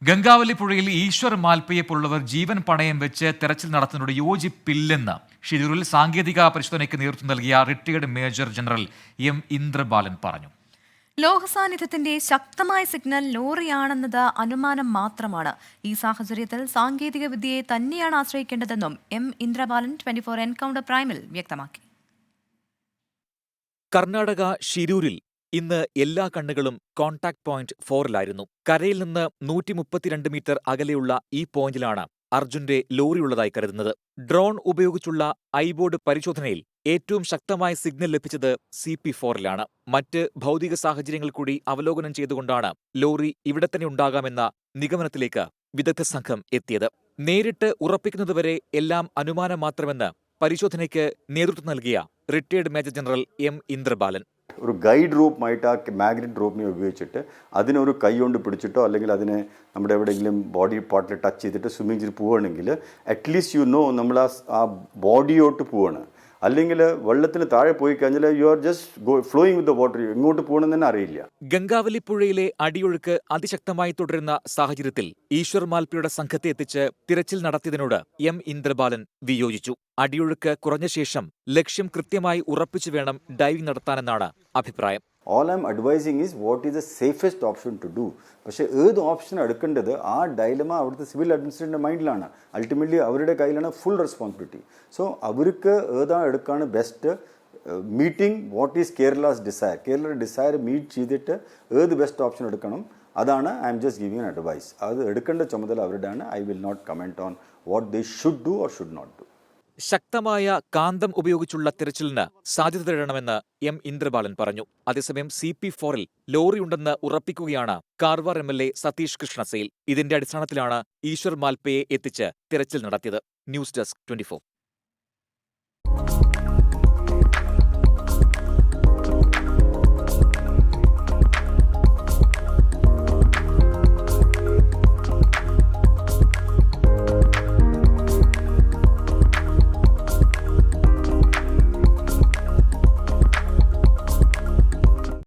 ഗംഗാവലി പുഴയിൽ ഈശ്വർ മാൽപ്പയെ പോലുള്ളവർ ജീവൻ പണയം വെച്ച് തെരച്ചിൽ നടത്തുന്നതിനോട് യോജിപ്പില്ലെന്ന് ഷിരൂരിൽ സാങ്കേതിക പരിശോധനയ്ക്ക് നേതൃത്വം നൽകിയ retired major general M Indrabalan പറഞ്ഞു. ലോഹസാന്നിധ്യത്തിന്റെ ശക്തമായ സിഗ്നൽ ലോറിയാണെന്നത് അനുമാനം മാത്രമാണ്. ഈ സാഹചര്യത്തിൽ സാങ്കേതിക വിദ്യയെ തന്നെയാണ് ആശ്രയിക്കേണ്ടതെന്നും എം ഇന്ദ്രബാലൻ 24 എൻകൗണ്ടർ പ്രൈമിൽ വ്യക്തമാക്കി. കർണാടക ഷിരൂരിൽ ഇന്ന് എല്ലാ കണ്ണുകളും കോൺടാക്ട് പോയിന്റ് 4-ലായിരുന്നു. കരയിൽ നിന്ന് 132 മീറ്റർ അകലെയുള്ള ഈ പോയിന്റിലാണ് അർജുന്റെ ലോറിയുള്ളതായി കരുതുന്നത്. ഡ്രോൺ ഉപയോഗിച്ചുള്ള ഐബോർഡ് പരിശോധനയിൽ ഏറ്റവും ശക്തമായ സിഗ്നൽ ലഭിച്ചത് CP4-ലാണ്. മറ്റ് ഭൗതിക സാഹചര്യങ്ങൾ കൂടി അവലോകനം ചെയ്തുകൊണ്ടാണ് ലോറി ഇവിടെ തന്നെ ഉണ്ടാകാമെന്ന നിഗമനത്തിലേക്ക് വിദഗ്ധ സംഘം എത്തിയത്. നേരിട്ട് ഉറപ്പിക്കുന്നതുവരെ എല്ലാം അനുമാനം മാത്രമെന്ന് പരിശോധനയ്ക്ക് നേതൃത്വം നൽകിയ retired major general M Indrabalan. ഒരു ഗൈഡ് റോപ്പ് മാഗ്നറ്റ് റോപ്പിനെ ഉപയോഗിച്ചിട്ട് അതിനൊരു കൈ കൊണ്ട് പിടിച്ചിട്ടോ അല്ലെങ്കിൽ അതിനെ നമ്മുടെ എവിടെയെങ്കിലും ബോഡി പാർട്ടിൽ ടച്ച് ചെയ്തിട്ട് സ്വിമ്മിങ് ചെയ്ത് പോവുകയാണെങ്കിൽ അറ്റ്ലീസ്റ്റ് നമ്മൾ ആ ബോഡിയോട്ട് പോവാണ്. അല്ലെങ്കിൽ വെള്ളത്തിന് താഴെ പോയി കഴിഞ്ഞാൽ you are just flowing with the water, എങ്ങോട്ട് പോകണമെന്ന് തന്നെ അറിയില്ല. ഗംഗാവലി പുഴയിലെ അടിയൊഴുക്ക് അതിശക്തമായി തുടരുന്ന സാഹചര്യത്തിൽ ഈശ്വർ മാൽപ്പയുടെ സംഘത്തെ എത്തിച്ച് തിരച്ചിൽ നടത്തിയതിനോട് എം ഇന്ദ്രബാലൻ വിയോജിച്ചു. അടിയൊഴുക്ക് കുറഞ്ഞ ശേഷം ലക്ഷ്യം കൃത്യമായി ഉറപ്പിച്ചു വേണം ഡൈവിംഗ് നടത്താനെന്നാണ് അഭിപ്രായം. All I'm advising is what is the safest option to do. പക്ഷേ ഏത് ഓപ്ഷൻ എടുക്കേണ്ടത് ആ ഡൈലമ അവിടുത്തെ സിവിൽ അഡ്മിനിസ്ട്രേറ്ററിൻ്റെ മൈൻഡിലാണ്. അൾട്ടിമേറ്റ്ലി അവരുടെ കയ്യിലാണ് ഫുൾ റെസ്പോൺസിബിലിറ്റി. സോ അവർക്ക് ഏതാണ് എടുക്കാണ് best meeting what is Kerala's desire. കേരളയുടെ ഡിസയർ മീറ്റ് ചെയ്തിട്ട് ഏത് ബെസ്റ്റ് ഓപ്ഷൻ എടുക്കണം അതാണ് I am just giving an advice. അത് എടുക്കേണ്ട ചുമതല അവരുടെയാണ്. I will not comment on what they should do or should not do. ശക്തമായ കാന്തം ഉപയോഗിച്ചുള്ള തിരച്ചിലിന് സാധ്യത തേടണമെന്ന് എം ഇന്ദ്രബാലൻ പറഞ്ഞു. അതേസമയം CP4-ൽ ലോറിയുണ്ടെന്ന് ഉറപ്പിക്കുകയാണ് കാർവാർ MLA സതീഷ് കൃഷ്ണസേൽ. ഇതിന്റെ അടിസ്ഥാനത്തിലാണ് ഈശ്വർ മാൽപ്പയെ എത്തിച്ച് തിരച്ചിൽ നടത്തിയത്. News desk 24.